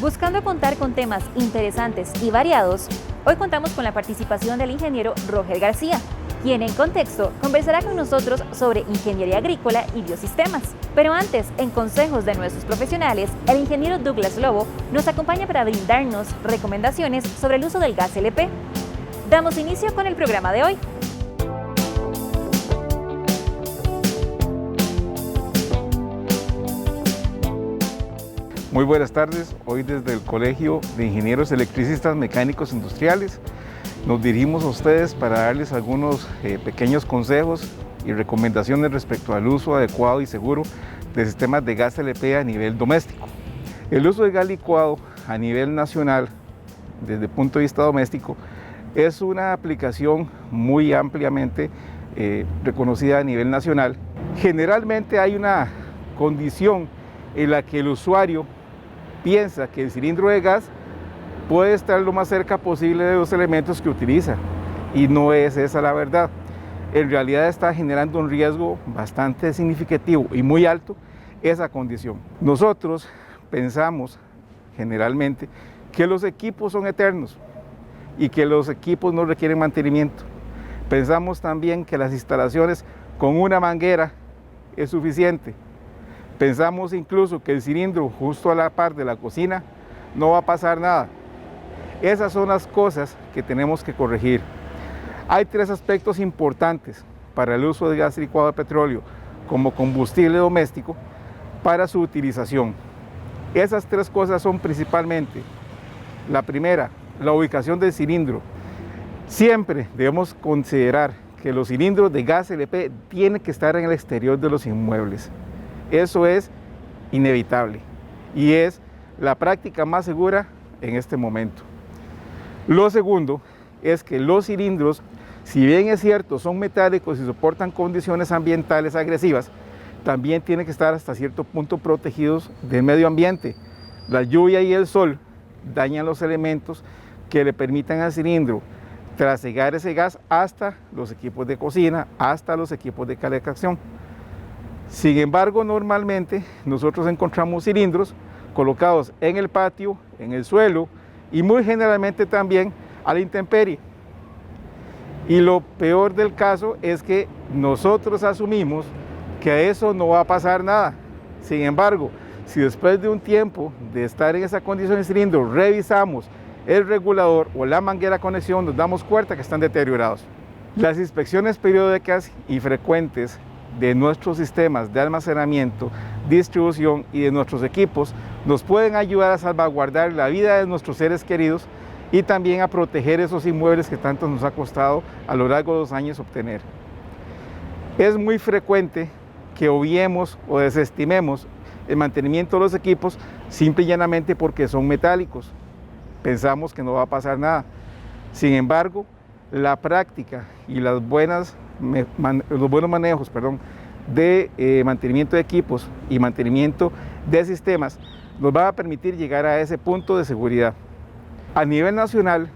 Buscando contar con temas interesantes y variados, hoy contamos con la participación del ingeniero Roger García, quien en Contexto conversará con nosotros sobre ingeniería agrícola y biosistemas. Pero antes, en consejos de nuestros profesionales, el ingeniero Douglas Lobo nos acompaña para brindarnos recomendaciones sobre el uso del gas LP. Damos inicio con el programa de hoy. Muy buenas tardes, hoy desde el Colegio de Ingenieros Electricistas Mecánicos Industriales nos dirigimos a ustedes para darles algunos pequeños consejos y recomendaciones respecto al uso adecuado y seguro de sistemas de gas LP a nivel doméstico. El uso de gas licuado a nivel nacional, desde el punto de vista doméstico, es una aplicación muy ampliamente reconocida a nivel nacional. Generalmente hay una condición en la que el usuario piensa que el cilindro de gas puede estar lo más cerca posible de los elementos que utiliza, y no es esa la verdad. En realidad está generando un riesgo bastante significativo y muy alto esa condición. Nosotros pensamos generalmente que los equipos son eternos y que los equipos no requieren mantenimiento. Pensamos también que las instalaciones con una manguera es suficiente. Pensamos incluso que el cilindro justo a la par de la cocina no va a pasar nada. Esas son las cosas que tenemos que corregir. Hay tres aspectos importantes para el uso de gas licuado de petróleo como combustible doméstico para su utilización. Esas tres cosas son principalmente: la primera, la ubicación del cilindro. Siempre debemos considerar que los cilindros de gas LP tienen que estar en el exterior de los inmuebles. Eso es inevitable y es la práctica más segura en este momento. Lo segundo es que los cilindros, si bien es cierto, son metálicos y soportan condiciones ambientales agresivas, también tienen que estar hasta cierto punto protegidos del medio ambiente. La lluvia y el sol dañan los elementos que le permitan al cilindro trasegar ese gas hasta los equipos de cocina, hasta los equipos de calefacción. Sin embargo, normalmente nosotros encontramos cilindros colocados en el patio, en el suelo y muy generalmente también a la intemperie. Y lo peor del caso es que nosotros asumimos que a eso no va a pasar nada. Sin embargo, si después de un tiempo de estar en esa condición de cilindro revisamos el regulador o la manguera de conexión, nos damos cuenta que están deteriorados. Las inspecciones periódicas y frecuentes de nuestros sistemas de almacenamiento, distribución y de nuestros equipos nos pueden ayudar a salvaguardar la vida de nuestros seres queridos y también a proteger esos inmuebles que tanto nos ha costado a lo largo de los años obtener. Es muy frecuente que obviemos o desestimemos el mantenimiento de los equipos simple y llanamente porque son metálicos. Pensamos que no va a pasar nada. Sin embargo, la práctica y los buenos manejos de mantenimiento de equipos y mantenimiento de sistemas nos va a permitir llegar a ese punto de seguridad. A nivel nacional,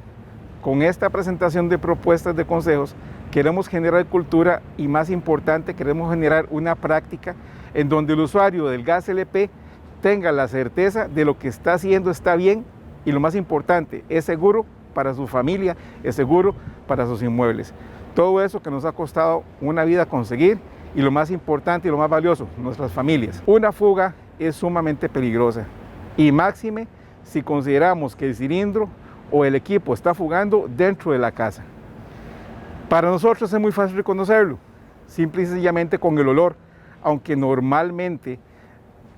con esta presentación de propuestas de consejos, queremos generar cultura y, más importante, queremos generar una práctica en donde el usuario del gas LP tenga la certeza de lo que está haciendo está bien y, lo más importante, es seguro para su familia, es seguro para sus inmuebles. Todo eso que nos ha costado una vida conseguir y, lo más importante y lo más valioso, nuestras familias. Una fuga es sumamente peligrosa y máxime si consideramos que el cilindro o el equipo está fugando dentro de la casa. Para nosotros es muy fácil reconocerlo, simple y sencillamente con el olor, aunque normalmente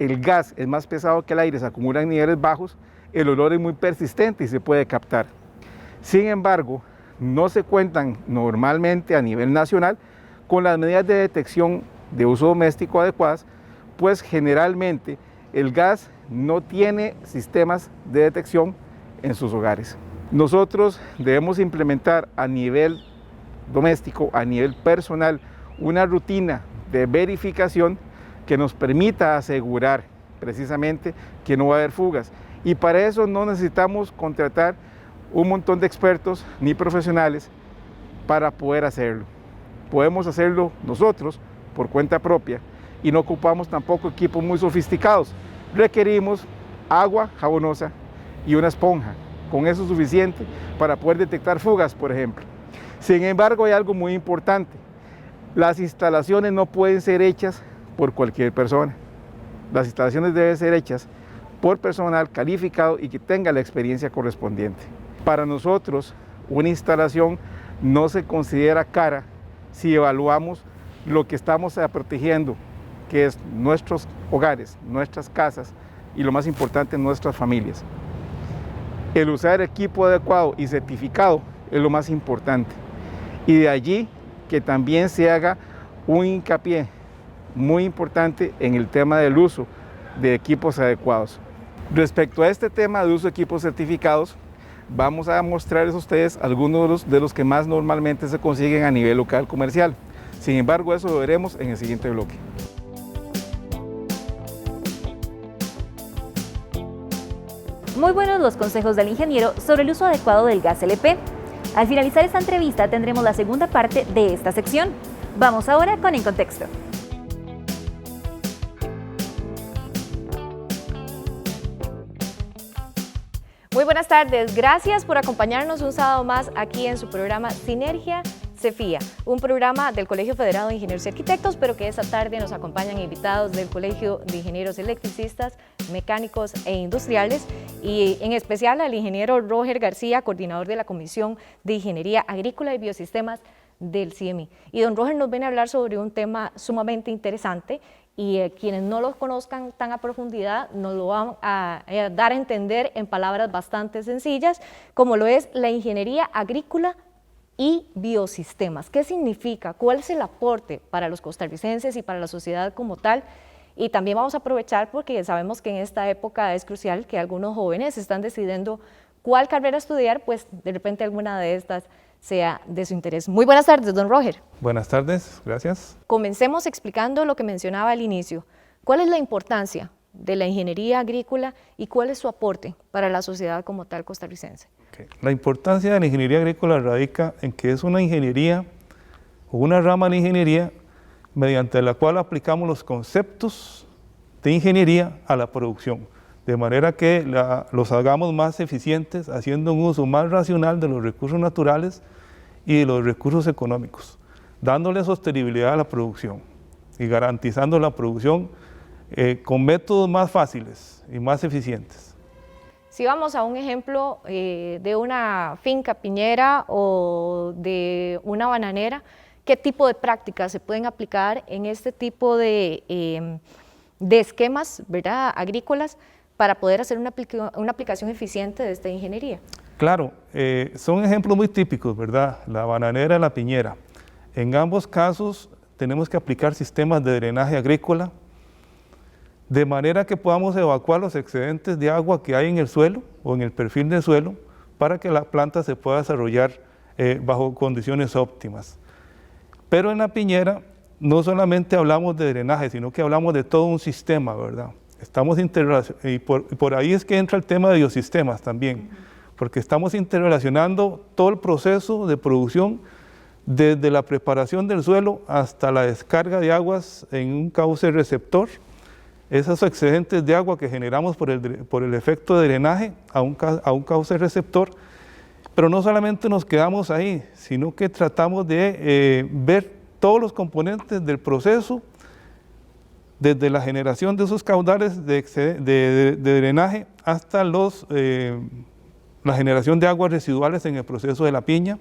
el gas es más pesado que el aire, se acumula en niveles bajos, el olor es muy persistente y se puede captar. Sin embargo, no se cuentan normalmente a nivel nacional con las medidas de detección de uso doméstico adecuadas, pues generalmente el gas no tiene sistemas de detección en sus hogares. Nosotros debemos implementar a nivel doméstico, a nivel personal, una rutina de verificación que nos permita asegurar precisamente que no va a haber fugas. Y para eso no necesitamos contratar un montón de expertos ni profesionales para poder hacerlo. Podemos hacerlo nosotros por cuenta propia y no ocupamos tampoco equipos muy sofisticados. Requerimos agua jabonosa y una esponja. Con eso es suficiente para poder detectar fugas, por ejemplo. Sin embargo, hay algo muy importante. Las instalaciones no pueden ser hechas por cualquier persona. Las instalaciones deben ser hechas por personal calificado y que tenga la experiencia correspondiente. Para nosotros, una instalación no se considera cara si evaluamos lo que estamos protegiendo, que es nuestros hogares, nuestras casas y lo más importante, nuestras familias. El usar equipo adecuado y certificado es lo más importante. Y de allí que también se haga un hincapié muy importante en el tema del uso de equipos adecuados. Respecto a este tema de uso de equipos certificados, vamos a mostrarles a ustedes algunos de los que más normalmente se consiguen a nivel local comercial. Sin embargo, eso lo veremos en el siguiente bloque. Muy buenos los consejos del ingeniero sobre el uso adecuado del gas LP. Al finalizar esta entrevista tendremos la segunda parte de esta sección. Vamos ahora con En Contexto. Muy buenas tardes, gracias por acompañarnos un sábado más aquí en su programa Sinergia CEFIA, un programa del Colegio Federado de Ingenieros y Arquitectos, pero que esta tarde nos acompañan invitados del Colegio de Ingenieros Electricistas, Mecánicos e Industriales, y en especial al ingeniero Roger García, coordinador de la Comisión de Ingeniería Agrícola y Biosistemas del CIEMI. Y don Roger nos viene a hablar sobre un tema sumamente interesante, y quienes no los conozcan tan a profundidad nos lo van a dar a entender en palabras bastante sencillas, como lo es la ingeniería agrícola y biosistemas. ¿Qué significa? ¿Cuál es el aporte para los costarricenses y para la sociedad como tal? Y también vamos a aprovechar porque sabemos que en esta época es crucial que algunos jóvenes están decidiendo cuál carrera estudiar, pues de repente alguna de estas sea de su interés. Muy buenas tardes, don Roger. Buenas tardes, gracias. Comencemos explicando lo que mencionaba al inicio. ¿Cuál es la importancia de la ingeniería agrícola y cuál es su aporte para la sociedad como tal costarricense? Okay. La importancia de la ingeniería agrícola radica en que es una ingeniería o una rama de ingeniería mediante la cual aplicamos los conceptos de ingeniería a la producción, de manera que los hagamos más eficientes, haciendo un uso más racional de los recursos naturales y de los recursos económicos, dándole sostenibilidad a la producción y garantizando la producción con métodos más fáciles y más eficientes. Si vamos a un ejemplo de una finca piñera o de una bananera, ¿qué tipo de prácticas se pueden aplicar en este tipo de esquemas, ¿verdad?, agrícolas, para poder hacer una aplicación eficiente de esta ingeniería? Claro, son ejemplos muy típicos, ¿verdad? La bananera y la piñera. En ambos casos tenemos que aplicar sistemas de drenaje agrícola, de manera que podamos evacuar los excedentes de agua que hay en el suelo o en el perfil del suelo para que la planta se pueda desarrollar bajo condiciones óptimas. Pero en la piñera no solamente hablamos de drenaje, sino que hablamos de todo un sistema, ¿verdad? Estamos y por ahí es que entra el tema de biosistemas también, porque estamos interrelacionando todo el proceso de producción desde la preparación del suelo hasta la descarga de aguas en un cauce receptor, esos excedentes de agua que generamos por el efecto de drenaje a un cauce receptor, pero no solamente nos quedamos ahí, sino que tratamos de ver todos los componentes del proceso, desde la generación de esos caudales de drenaje hasta la generación de aguas residuales en el proceso de la piña,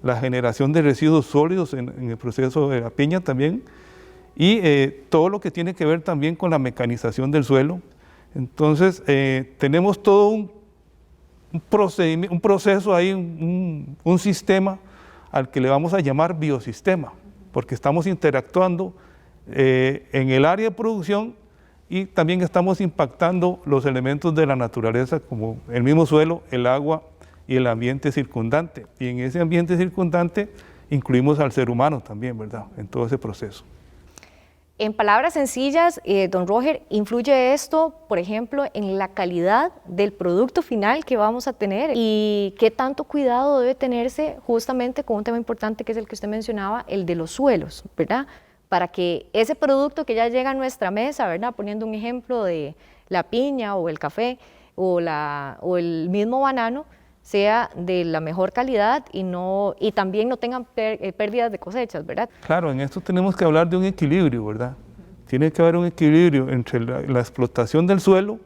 la generación de residuos sólidos en el proceso de la piña también, y todo lo que tiene que ver también con la mecanización del suelo. Entonces tenemos todo un proceso ahí, un sistema al que le vamos a llamar biosistema, porque estamos interactuando en el área de producción y también estamos impactando los elementos de la naturaleza como el mismo suelo, el agua y el ambiente circundante. Y en ese ambiente circundante incluimos al ser humano también, ¿verdad?, en todo ese proceso. En palabras sencillas, don Roger, ¿influye esto, por ejemplo, en la calidad del producto final que vamos a tener? ¿Y qué tanto cuidado debe tenerse justamente con un tema importante que es el que usted mencionaba, el de los suelos, ¿verdad? Para que ese producto que ya llega a nuestra mesa, ¿verdad? Poniendo un ejemplo de la piña o el café o el mismo banano, sea de la mejor calidad y también no tengan pérdidas de cosechas, ¿verdad? Claro, en esto tenemos que hablar de un equilibrio, ¿verdad? Tiene que haber un equilibrio entre la explotación del suelo,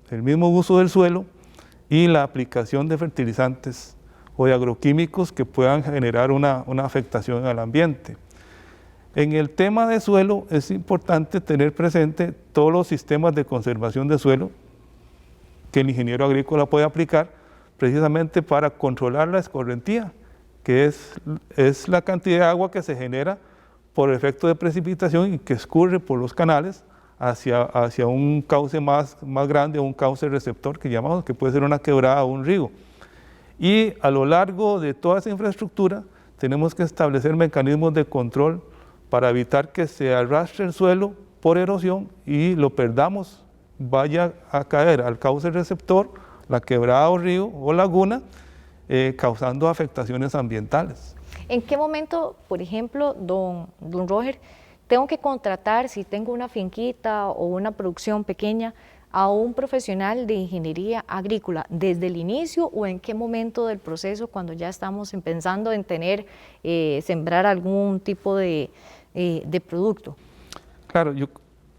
el mismo uso del suelo y la aplicación de fertilizantes o de agroquímicos que puedan generar una afectación al ambiente. En el tema de suelo es importante tener presente todos los sistemas de conservación de suelo que el ingeniero agrícola puede aplicar precisamente para controlar la escorrentía, que es la cantidad de agua que se genera por efecto de precipitación y que escurre por los canales hacia un cauce más grande, un cauce receptor que llamamos, que puede ser una quebrada o un río. Y a lo largo de toda esa infraestructura tenemos que establecer mecanismos de control para evitar que se arrastre el suelo por erosión y lo perdamos, vaya a caer al cauce receptor, la quebrada o río o laguna, causando afectaciones ambientales. ¿En qué momento, por ejemplo, don Roger, tengo que contratar, si tengo una finquita o una producción pequeña, a un profesional de ingeniería agrícola desde el inicio o en qué momento del proceso cuando ya estamos pensando en sembrar algún tipo de producto? Claro,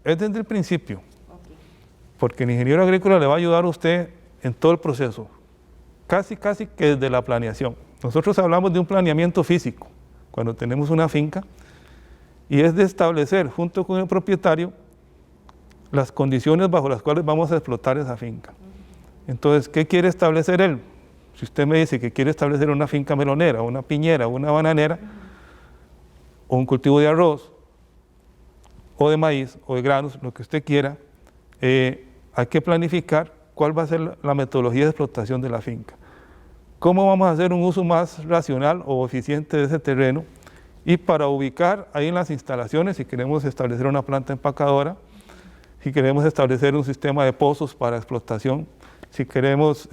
es desde el principio, porque el ingeniero agrícola le va a ayudar a usted en todo el proceso, casi que desde la planeación. Nosotros hablamos de un planeamiento físico, cuando tenemos una finca, y es de establecer junto con el propietario las condiciones bajo las cuales vamos a explotar esa finca. Entonces, ¿qué quiere establecer él? Si usted me dice que quiere establecer una finca melonera, una piñera, una bananera, o un cultivo de arroz, o de maíz, o de granos, lo que usted quiera, hay que planificar cuál va a ser la metodología de explotación de la finca. ¿Cómo vamos a hacer un uso más racional o eficiente de ese terreno? Y para ubicar ahí en las instalaciones, si queremos establecer una planta empacadora, si queremos establecer un sistema de pozos para explotación, si queremos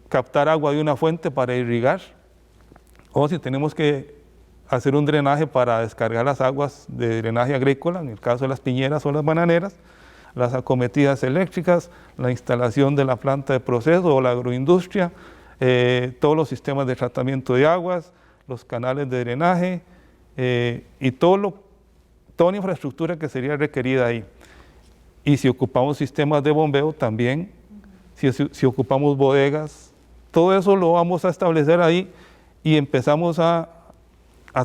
captar agua de una fuente para irrigar, o si tenemos que hacer un drenaje para descargar las aguas de drenaje agrícola, en el caso de las piñeras o las bananeras, las acometidas eléctricas, la instalación de la planta de proceso o la agroindustria, todos los sistemas de tratamiento de aguas, los canales de drenaje y toda la infraestructura que sería requerida ahí. Y si ocupamos sistemas de bombeo también, si ocupamos bodegas, todo eso lo vamos a establecer ahí y empezamos a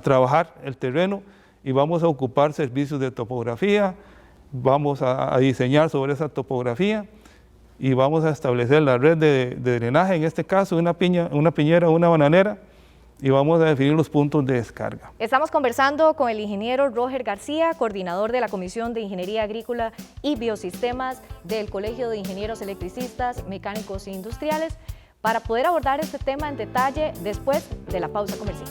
trabajar el terreno y vamos a ocupar servicios de topografía, vamos a diseñar sobre esa topografía y vamos a establecer la red de drenaje, en este caso una piñera o una bananera, y vamos a definir los puntos de descarga. Estamos conversando con el ingeniero Roger García, coordinador de la Comisión de Ingeniería Agrícola y Biosistemas del Colegio de Ingenieros Electricistas, Mecánicos e Industriales, para poder abordar este tema en detalle después de la pausa comercial.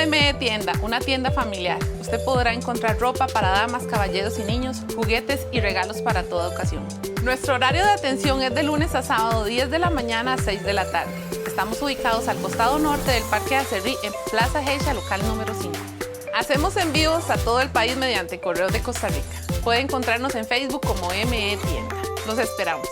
ME Tienda, una tienda familiar. Usted podrá encontrar ropa para damas, caballeros y niños, juguetes y regalos para toda ocasión. Nuestro horario de atención es de lunes a sábado, 10 de la mañana a 6 de la tarde. Estamos ubicados al costado norte del Parque Acerrí, en Plaza Geisha, local número 5. Hacemos envíos a todo el país mediante Correos de Costa Rica. Puede encontrarnos en Facebook como ME Tienda. Los esperamos.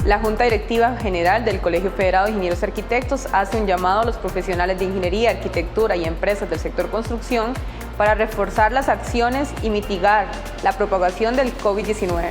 La Junta Directiva General del Colegio Federado de Ingenieros Arquitectos hace un llamado a los profesionales de ingeniería, arquitectura y empresas del sector construcción para reforzar las acciones y mitigar la propagación del COVID-19.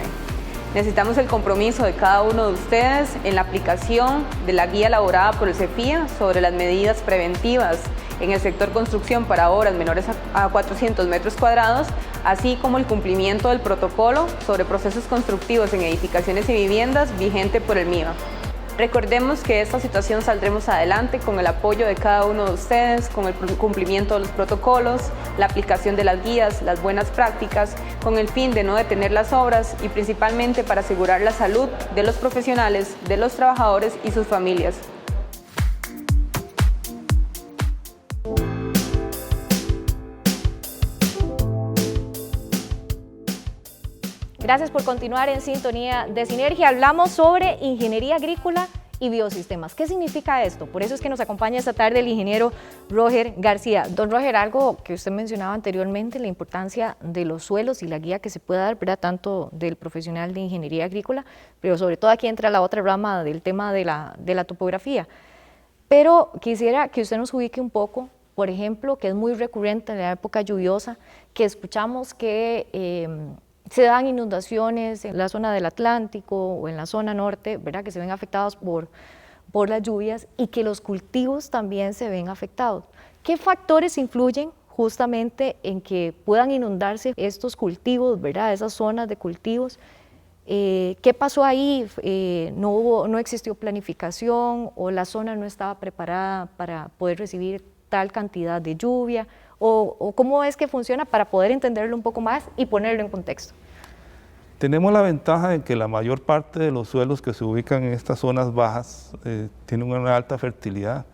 Necesitamos el compromiso de cada uno de ustedes en la aplicación de la guía elaborada por el CEFIA sobre las medidas preventivas en el sector construcción para obras menores a 400 metros cuadrados, así como el cumplimiento del protocolo sobre procesos constructivos en edificaciones y viviendas vigente por el MIBA. Recordemos que de esta situación saldremos adelante con el apoyo de cada uno de ustedes, con el cumplimiento de los protocolos, la aplicación de las guías, las buenas prácticas, con el fin de no detener las obras y principalmente para asegurar la salud de los profesionales, de los trabajadores y sus familias. Gracias por continuar en sintonía de Sinergia. Hablamos sobre ingeniería agrícola y biosistemas. ¿Qué significa esto? Por eso es que nos acompaña esta tarde el ingeniero Roger García. Don Roger, algo que usted mencionaba anteriormente, la importancia de los suelos y la guía que se puede dar, ¿verdad? Tanto del profesional de ingeniería agrícola, pero sobre todo aquí entra la otra rama del tema de la topografía. Pero quisiera que usted nos ubique un poco, por ejemplo, que es muy recurrente en la época lluviosa, que escuchamos que se dan inundaciones en la zona del Atlántico o en la zona norte, ¿verdad? Que se ven afectados por las lluvias y que los cultivos también se ven afectados. ¿Qué factores influyen justamente en que puedan inundarse estos cultivos, ¿verdad? Esas zonas de cultivos? ¿Qué pasó ahí? ¿No existió planificación o la zona no estaba preparada para poder recibir tal cantidad de lluvia? ¿O cómo es que funciona para poder entenderlo un poco más y ponerlo en contexto? Tenemos la ventaja de que la mayor parte de los suelos que se ubican en estas zonas bajas tienen una alta fertilidad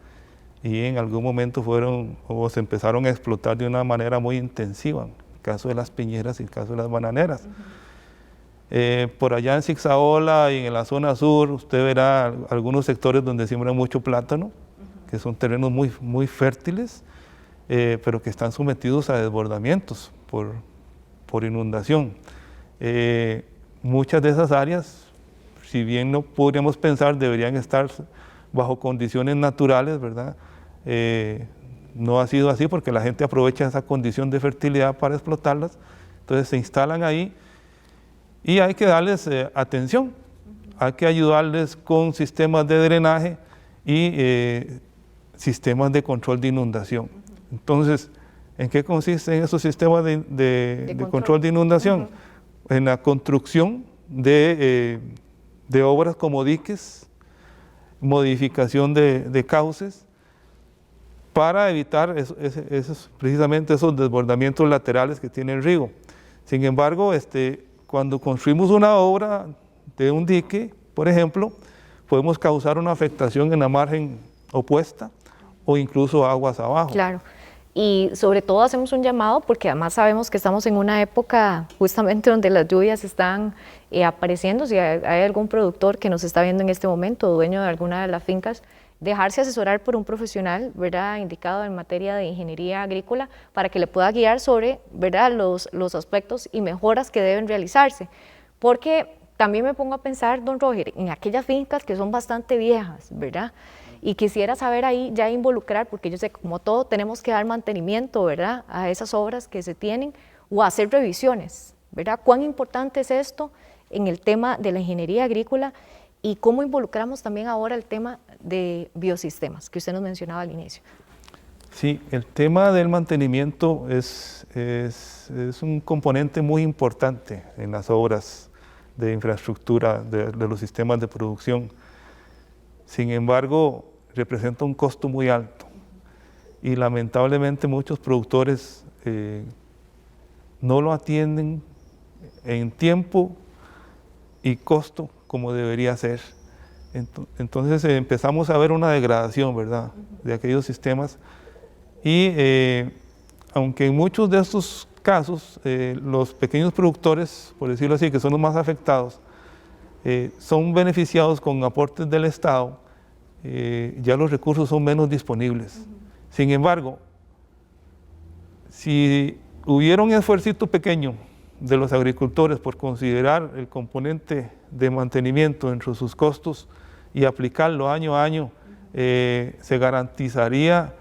y en algún momento fueron o se empezaron a explotar de una manera muy intensiva, el caso de las piñeras y el caso de las bananeras. Por allá en Zigzaola y en la zona sur usted verá algunos sectores donde siembran mucho plátano, que son terrenos muy fértiles, pero que están sometidos a desbordamientos por inundación. Muchas de esas áreas, si bien no podríamos pensar, deberían estar bajo condiciones naturales, ¿verdad? No ha sido así porque la gente aprovecha esa condición de fertilidad para explotarlas, entonces se instalan ahí y hay que darles atención, hay que ayudarles con sistemas de drenaje y sistemas de control de inundación. Entonces, ¿en qué consisten esos sistemas de control de inundación? En la construcción de obras como diques, modificación de cauces, para evitar precisamente esos desbordamientos laterales que tiene el río. Sin embargo, cuando construimos una obra de un dique, por ejemplo, podemos causar una afectación en la margen opuesta o incluso aguas abajo. Claro. Y sobre todo hacemos un llamado porque además sabemos que estamos en una época justamente donde las lluvias están apareciendo. Si hay algún productor que nos está viendo en este momento, dueño de alguna de las fincas, dejarse asesorar por un profesional, ¿verdad?, indicado en materia de ingeniería agrícola para que le pueda guiar sobre, ¿verdad?, los aspectos y mejoras que deben realizarse. Porque también me pongo a pensar, don Roger, en aquellas fincas que son bastante viejas, ¿verdad?, y quisiera saber ahí ya involucrar, porque yo sé que como todo tenemos que dar mantenimiento, ¿verdad?, a esas obras que se tienen o hacer revisiones, ¿verdad? ¿Cuán importante es esto en el tema de la ingeniería agrícola y cómo involucramos también ahora el tema de biosistemas, que usted nos mencionaba al inicio? Sí, el tema del mantenimiento es un componente muy importante en las obras de infraestructura de los sistemas de producción. Sin embargo, representa un costo muy alto y lamentablemente muchos productores no lo atienden en tiempo y costo como debería ser. Entonces empezamos a ver una degradación, ¿verdad?, de aquellos sistemas y aunque en muchos de estos casos los pequeños productores, por decirlo así, que son los más afectados, son beneficiados con aportes del Estado, ya los recursos son menos disponibles. Sin embargo, si hubiera un esfuercito pequeño de los agricultores por considerar el componente de mantenimiento entre sus costos y aplicarlo año a año, se garantizaría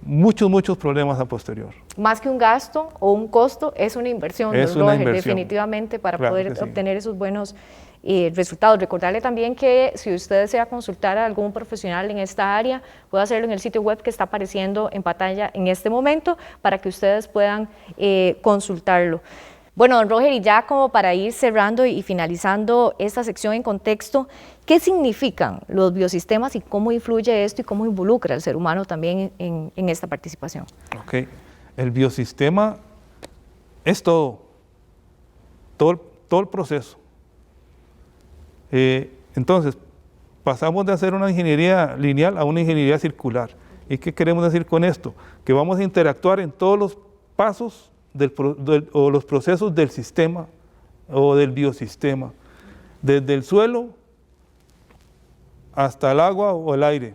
muchos problemas a posterior. Más que un gasto o un costo, es una inversión, es don una Roger, inversión, definitivamente, para claro poder sí. obtener esos buenos resultados. Recordarle también que si usted desea consultar a algún profesional en esta área, puede hacerlo en el sitio web que está apareciendo en pantalla en este momento para que ustedes puedan consultarlo. Bueno, don Roger, y ya como para ir cerrando y finalizando esta sección en contexto, ¿qué significan los biosistemas y cómo influye esto y cómo involucra al ser humano también en esta participación? Ok, el biosistema es todo el proceso. Entonces, pasamos de hacer una ingeniería lineal a una ingeniería circular. ¿Y qué queremos decir con esto? Que vamos a interactuar en todos los pasos o los procesos del sistema o del biosistema, desde el suelo hasta el agua o el aire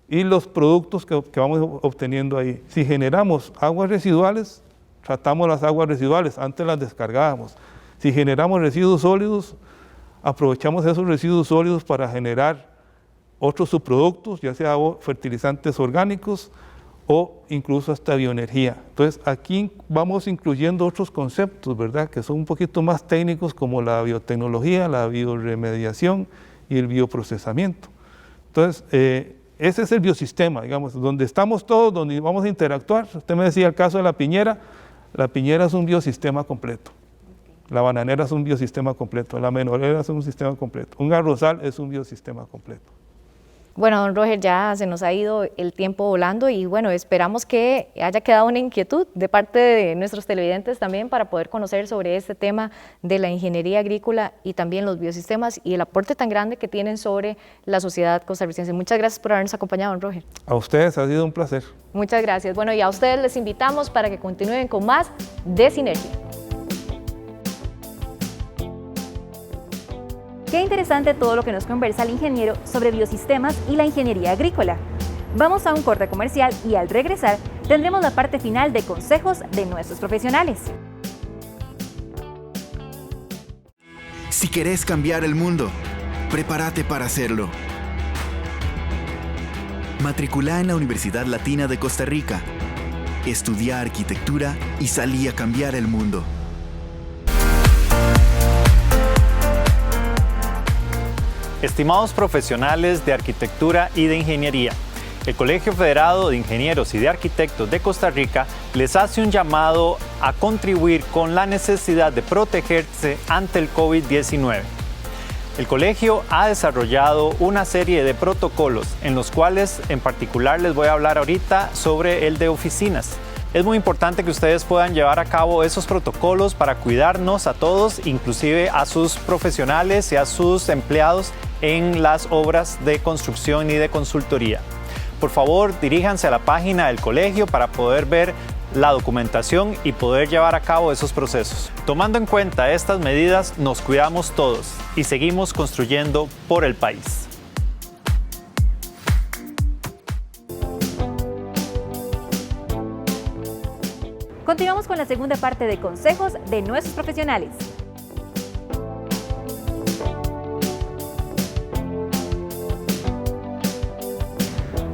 y los productos que vamos obteniendo ahí. Si generamos aguas residuales, tratamos las aguas residuales, antes las descargábamos. Si generamos residuos sólidos, aprovechamos esos residuos sólidos para generar otros subproductos, ya sea fertilizantes orgánicos o incluso hasta bioenergía. Entonces aquí vamos incluyendo otros conceptos, ¿verdad?, que son un poquito más técnicos, como la biotecnología, la bioremediación y el bioprocesamiento. Entonces ese es el biosistema, digamos, donde estamos todos, donde vamos a interactuar. Usted me decía el caso de la piñera es un biosistema completo. La bananera es un biosistema completo, la menorera es un sistema completo, un arrozal es un biosistema completo. Bueno, don Roger, ya se nos ha ido el tiempo volando y bueno, esperamos que haya quedado una inquietud de parte de nuestros televidentes también para poder conocer sobre este tema de la ingeniería agrícola y también los biosistemas y el aporte tan grande que tienen sobre la sociedad costarricense. Muchas gracias por habernos acompañado, don Roger. A ustedes ha sido un placer. Muchas gracias. Bueno, y a ustedes les invitamos para que continúen con más de Sinergia. Qué interesante todo lo que nos conversa el ingeniero sobre biosistemas y la ingeniería agrícola. Vamos a un corte comercial y al regresar tendremos la parte final de consejos de nuestros profesionales. Si querés cambiar el mundo, prepárate para hacerlo. Matriculá en la Universidad Latina de Costa Rica. Estudia arquitectura y salí a cambiar el mundo. Estimados profesionales de arquitectura y de ingeniería, el Colegio Federado de Ingenieros y de Arquitectos de Costa Rica les hace un llamado a contribuir con la necesidad de protegerse ante el COVID-19. El colegio ha desarrollado una serie de protocolos en los cuales en particular les voy a hablar ahorita sobre el de oficinas. Es muy importante que ustedes puedan llevar a cabo esos protocolos para cuidarnos a todos, inclusive a sus profesionales y a sus empleados en las obras de construcción y de consultoría. Por favor, diríjanse a la página del colegio para poder ver la documentación y poder llevar a cabo esos procesos. Tomando en cuenta estas medidas, nos cuidamos todos y seguimos construyendo por el país. Continuamos con la segunda parte de consejos de nuestros profesionales.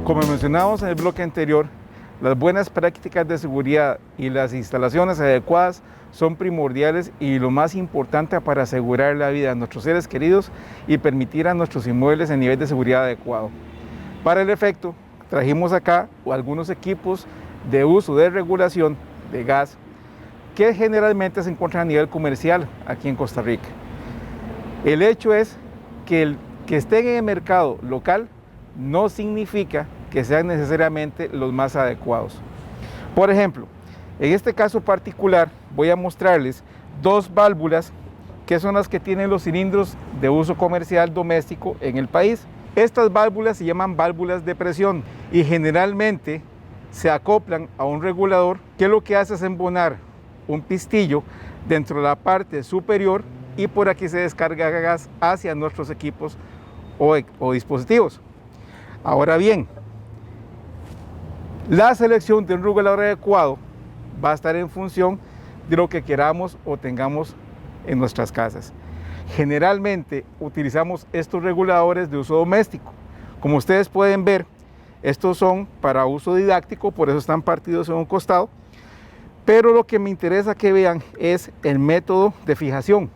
Como mencionamos en el bloque anterior, las buenas prácticas de seguridad y las instalaciones adecuadas son primordiales y lo más importante para asegurar la vida de nuestros seres queridos y permitir a nuestros inmuebles el nivel de seguridad adecuado. Para el efecto, trajimos acá algunos equipos de uso de regulación de gas que generalmente se encuentran a nivel comercial aquí en Costa Rica. El hecho es que el que estén en el mercado local no significa que sean necesariamente los más adecuados. Por ejemplo, en este caso particular voy a mostrarles dos válvulas que son las que tienen los cilindros de uso comercial doméstico en el país. Estas válvulas se llaman válvulas de presión y generalmente se acoplan a un regulador que lo que hace es embonar un pistillo dentro de la parte superior y por aquí se descarga gas hacia nuestros equipos o dispositivos. Ahora bien, la selección de un regulador adecuado va a estar en función de lo que queramos o tengamos en nuestras casas. Generalmente utilizamos estos reguladores de uso doméstico. Como ustedes pueden ver, estos son para uso didáctico, por eso están partidos en un costado, pero lo que me interesa que vean es el método de fijación,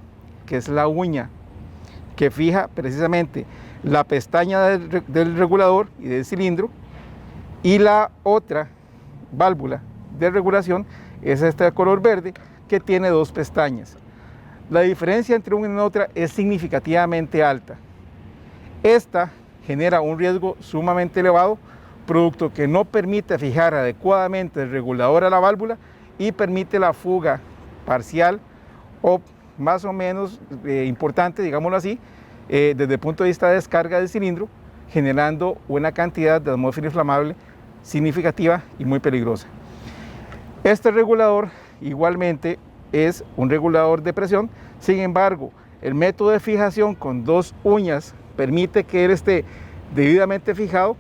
que es la uña, que fija precisamente la pestaña del regulador y del cilindro, y la otra válvula de regulación es esta de color verde, que tiene 2 pestañas. La diferencia entre una y otra es significativamente alta. Esta genera un riesgo sumamente elevado, producto que no permite fijar adecuadamente el regulador a la válvula y permite la fuga parcial o más o menos importante, digámoslo así, desde el punto de vista de descarga del cilindro, generando una cantidad de atmósfera inflamable significativa y muy peligrosa. Este regulador igualmente es un regulador de presión, sin embargo, el método de fijación con 2 uñas permite que él esté debidamente fijado,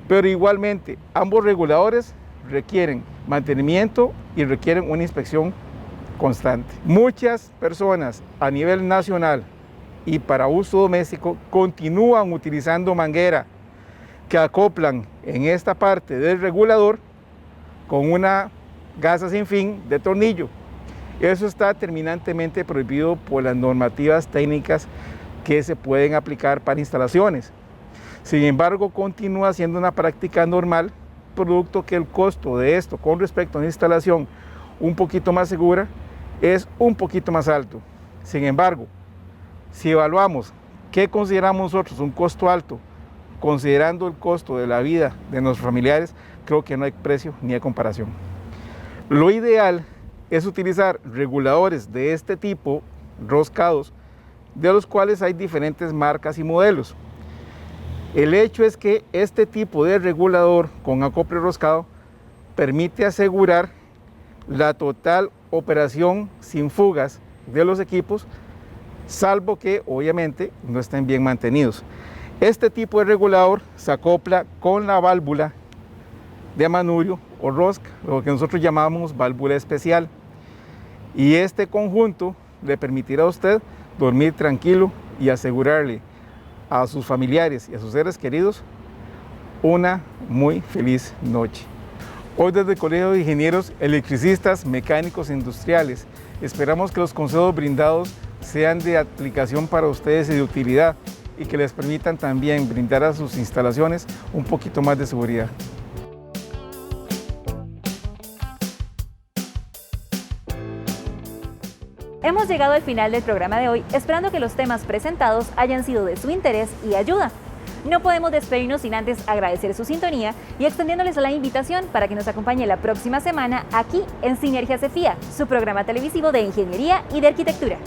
pero igualmente ambos reguladores requieren mantenimiento y requieren una inspección constante. Muchas personas a nivel nacional y para uso doméstico continúan utilizando manguera que acoplan en esta parte del regulador con una gasa sin fin de tornillo. Eso está terminantemente prohibido por las normativas técnicas que se pueden aplicar para instalaciones. Sin embargo, continúa siendo una práctica normal, producto que el costo de esto con respecto a una instalación un poquito más segura es un poquito más alto. Sin embargo, si evaluamos qué consideramos nosotros un costo alto, considerando el costo de la vida de nuestros familiares, creo que no hay precio ni hay comparación. Lo ideal es utilizar reguladores de este tipo, roscados, de los cuales hay diferentes marcas y modelos. El hecho es que este tipo de regulador con acople roscado permite asegurar la total operación sin fugas de los equipos, salvo que obviamente no estén bien mantenidos. Este tipo de regulador se acopla con la válvula de manubrio o rosca, lo que nosotros llamamos válvula especial, y este conjunto le permitirá a usted dormir tranquilo y asegurarle a sus familiares y a sus seres queridos una muy feliz noche. Hoy desde el Colegio de Ingenieros Electricistas Mecánicos Industriales esperamos que los consejos brindados sean de aplicación para ustedes y de utilidad y que les permitan también brindar a sus instalaciones un poquito más de seguridad. Hemos llegado al final del programa de hoy, esperando que los temas presentados hayan sido de su interés y ayuda. No podemos despedirnos sin antes agradecer su sintonía y extendiéndoles la invitación para que nos acompañe la próxima semana aquí en Sinergia Cefía, su programa televisivo de ingeniería y de arquitectura.